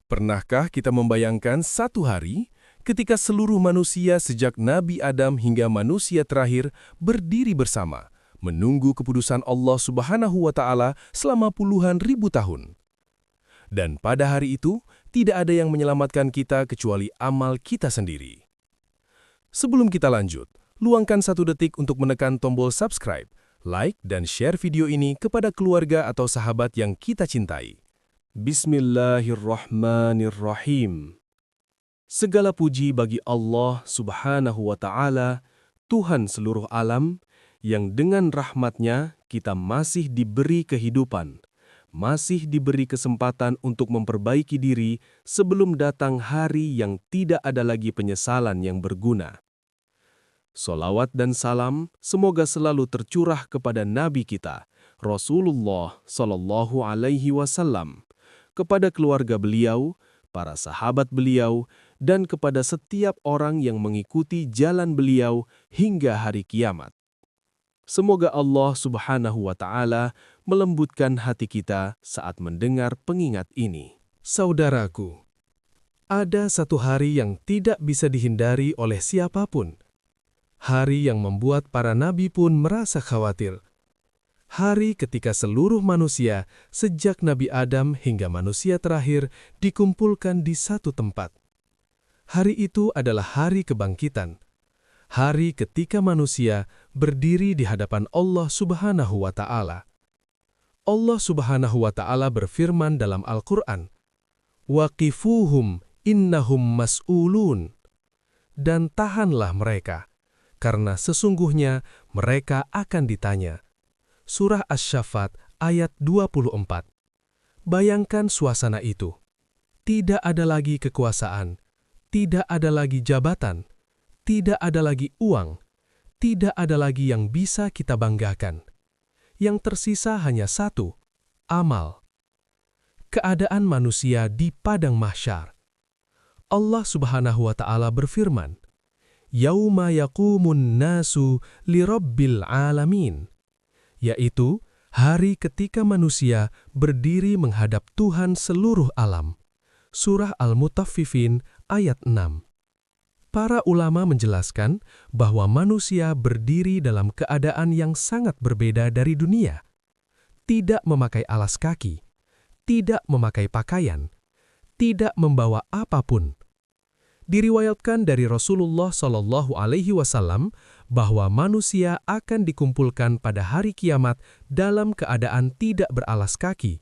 Pernahkah kita membayangkan satu hari ketika seluruh manusia sejak Nabi Adam hingga manusia terakhir berdiri bersama, menunggu keputusan Allah Subhanahu wa Ta'ala selama puluhan ribu tahun? Dan pada hari itu, tidak ada yang menyelamatkan kita kecuali amal kita sendiri. Sebelum kita lanjut, luangkan 1 detik untuk menekan tombol subscribe, like, dan share video ini kepada keluarga atau sahabat yang kita cintai. Bismillahirrahmanirrahim. Segala puji bagi Allah Subhanahu wa Ta'ala, Tuhan seluruh alam, yang dengan rahmat-Nya kita masih diberi kehidupan, masih diberi kesempatan untuk memperbaiki diri sebelum datang hari yang tidak ada lagi penyesalan yang berguna. Salawat dan salam semoga selalu tercurah kepada Nabi kita, Rasulullah Sallallahu Alaihi Wasallam, kepada keluarga beliau, para sahabat beliau, dan kepada setiap orang yang mengikuti jalan beliau hingga hari kiamat. Semoga Allah Subhanahu wa Ta'ala melembutkan hati kita saat mendengar pengingat ini. Saudaraku, ada satu hari yang tidak bisa dihindari oleh siapapun. Hari yang membuat para nabi pun merasa khawatir. Hari ketika seluruh manusia, sejak Nabi Adam hingga manusia terakhir, dikumpulkan di satu tempat. Hari itu adalah hari kebangkitan. Hari ketika manusia berdiri di hadapan Allah Subhanahu wa Ta'ala. Allah Subhanahu wa Ta'ala berfirman dalam Al-Quran, "Waqifuhum innahum mas'ulun." Dan tahanlah mereka, karena sesungguhnya mereka akan ditanya. Surah Asy-Syaffat ayat 24. Bayangkan suasana itu. Tidak ada lagi kekuasaan, tidak ada lagi jabatan, tidak ada lagi uang, tidak ada lagi yang bisa kita banggakan. Yang tersisa hanya satu, amal. Keadaan manusia di padang mahsyar. Allah Subhanahu wa Ta'ala berfirman, "Yauma yaqumun nasu lirabbil alamin." Yaitu hari ketika manusia berdiri menghadap Tuhan seluruh alam. Surah Al-Mutaffifin ayat 6. Para ulama menjelaskan bahwa manusia berdiri dalam keadaan yang sangat berbeda dari dunia. Tidak memakai alas kaki, tidak memakai pakaian, tidak membawa apapun. Diriwayatkan dari Rasulullah Shallallahu Alaihi Wasallam bahwa manusia akan dikumpulkan pada hari kiamat dalam keadaan tidak beralas kaki,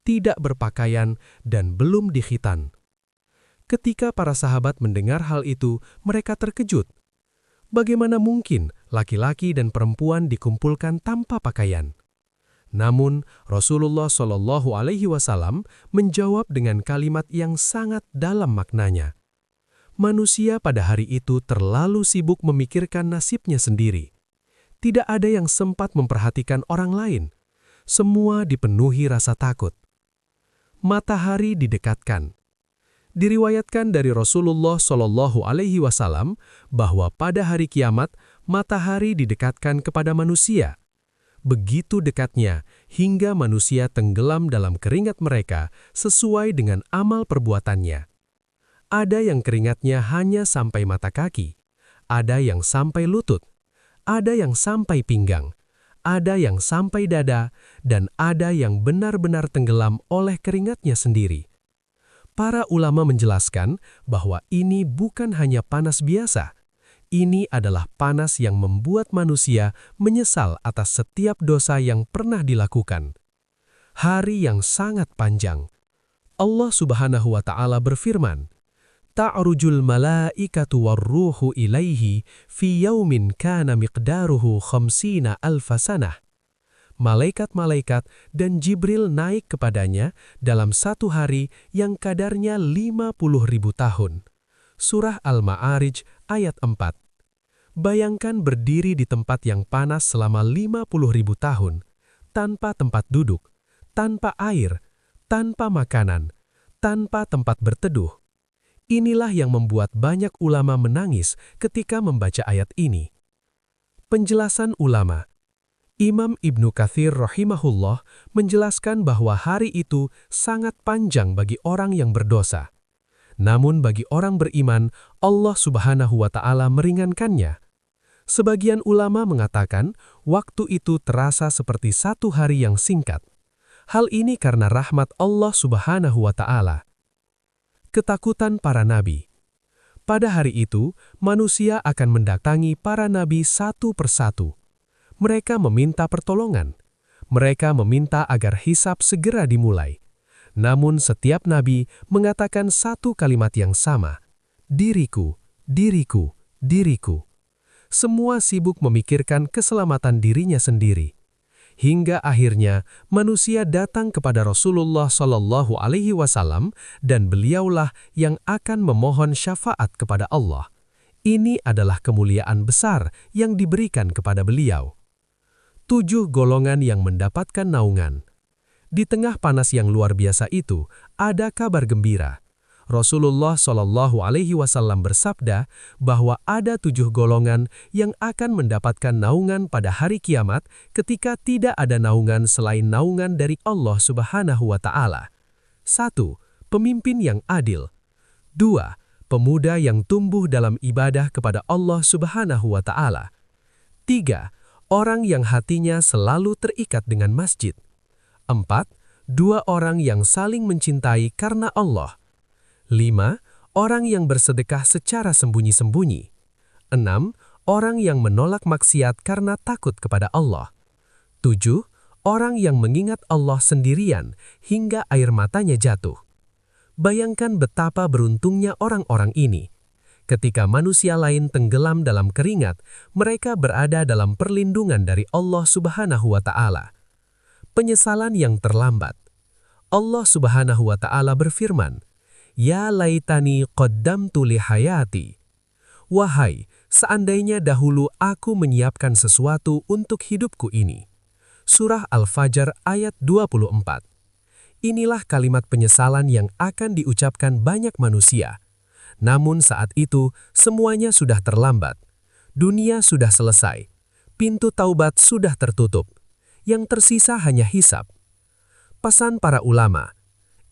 tidak berpakaian, dan belum dikhitan. Ketika para sahabat mendengar hal itu, mereka terkejut. Bagaimana mungkin laki-laki dan perempuan dikumpulkan tanpa pakaian? Namun, Rasulullah Shallallahu Alaihi Wasallam menjawab dengan kalimat yang sangat dalam maknanya. Manusia pada hari itu terlalu sibuk memikirkan nasibnya sendiri. Tidak ada yang sempat memperhatikan orang lain. Semua dipenuhi rasa takut. Matahari didekatkan. Diriwayatkan dari Rasulullah Shallallahu Alaihi Wasallam bahwa pada hari kiamat matahari didekatkan kepada manusia. Begitu dekatnya hingga manusia tenggelam dalam keringat mereka sesuai dengan amal perbuatannya. Ada yang keringatnya hanya sampai mata kaki, ada yang sampai lutut, ada yang sampai pinggang, ada yang sampai dada, dan ada yang benar-benar tenggelam oleh keringatnya sendiri. Para ulama menjelaskan bahwa ini bukan hanya panas biasa. Ini adalah panas yang membuat manusia menyesal atas setiap dosa yang pernah dilakukan. Hari yang sangat panjang. Allah Subhanahu wa Ta'ala berfirman, "Ta'rujul malaikatu warruhu ilaihi fi yaumin kana miqdaruhu khamsina alfa sanah." Malaikat-malaikat dan Jibril naik kepadanya dalam satu hari yang kadarnya 50.000 tahun. Surah Al-Ma'arij ayat 4. Bayangkan berdiri di tempat yang panas selama 50.000 tahun, tanpa tempat duduk, tanpa air, tanpa makanan, tanpa tempat berteduh. Inilah yang membuat banyak ulama menangis ketika membaca ayat ini. Penjelasan ulama, Imam Ibnu Katsir rahimahullah menjelaskan bahwa hari itu sangat panjang bagi orang yang berdosa. Namun bagi orang beriman, Allah Subhanahu wa Ta'ala meringankannya. Sebagian ulama mengatakan waktu itu terasa seperti satu hari yang singkat. Hal ini karena rahmat Allah Subhanahu wa Ta'ala. Ketakutan para nabi. Pada hari itu, manusia akan mendatangi para nabi satu persatu. Mereka meminta pertolongan. Mereka meminta agar hisab segera dimulai. Namun setiap nabi mengatakan satu kalimat yang sama, "Diriku, diriku, diriku." Semua sibuk memikirkan keselamatan dirinya sendiri. Hingga akhirnya manusia datang kepada Rasulullah Shallallahu Alaihi Wasallam dan beliaulah yang akan memohon syafaat kepada Allah. Ini adalah kemuliaan besar yang diberikan kepada beliau. 7 golongan yang mendapatkan naungan. Di tengah panas yang luar biasa itu, ada kabar gembira. Rasulullah Shallallahu Alaihi Wasallam bersabda bahwa ada 7 golongan yang akan mendapatkan naungan pada hari kiamat ketika tidak ada naungan selain naungan dari Allah Subhanahu wa Ta'ala. 1. Pemimpin yang adil. 2. Pemuda yang tumbuh dalam ibadah kepada Allah Subhanahu wa Ta'ala. 3. Orang yang hatinya selalu terikat dengan masjid. 4. 2 orang yang saling mencintai karena Allah. 5. Orang yang bersedekah secara sembunyi-sembunyi. 6. Orang yang menolak maksiat karena takut kepada Allah. 7. Orang yang mengingat Allah sendirian hingga air matanya jatuh. Bayangkan betapa beruntungnya orang-orang ini. Ketika manusia lain tenggelam dalam keringat, mereka berada dalam perlindungan dari Allah Subhanahu wa Ta'ala. Penyesalan yang terlambat. Allah Subhanahu wa Ta'ala berfirman, "Ya laitani qaddamtu li hayati." Wahai, seandainya dahulu aku menyiapkan sesuatu untuk hidupku ini. Surah Al-Fajr ayat 24. Inilah kalimat penyesalan yang akan diucapkan banyak manusia. Namun saat itu, semuanya sudah terlambat. Dunia sudah selesai. Pintu taubat sudah tertutup. Yang tersisa hanya hisab. Pesan para ulama.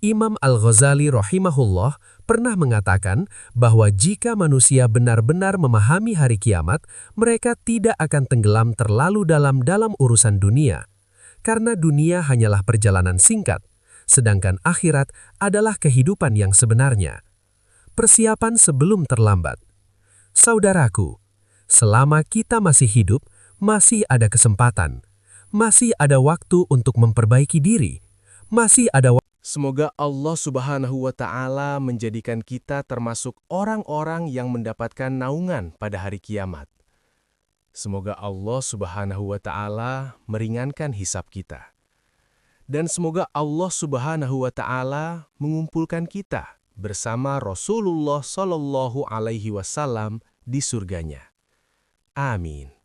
Imam Al-Ghazali rahimahullah pernah mengatakan bahwa jika manusia benar-benar memahami hari kiamat, mereka tidak akan tenggelam terlalu dalam urusan dunia. Karena dunia hanyalah perjalanan singkat, sedangkan akhirat adalah kehidupan yang sebenarnya. Persiapan sebelum terlambat. Saudaraku, selama kita masih hidup, masih ada kesempatan. Masih ada waktu untuk memperbaiki diri. Masih ada Semoga Allah Subhanahu wa Ta'ala menjadikan kita termasuk orang-orang yang mendapatkan naungan pada hari kiamat. Semoga Allah Subhanahu wa Ta'ala meringankan hisab kita. Dan semoga Allah Subhanahu wa Ta'ala mengumpulkan kita bersama Rasulullah Shallallahu Alaihi Wasallam di surganya. Amin.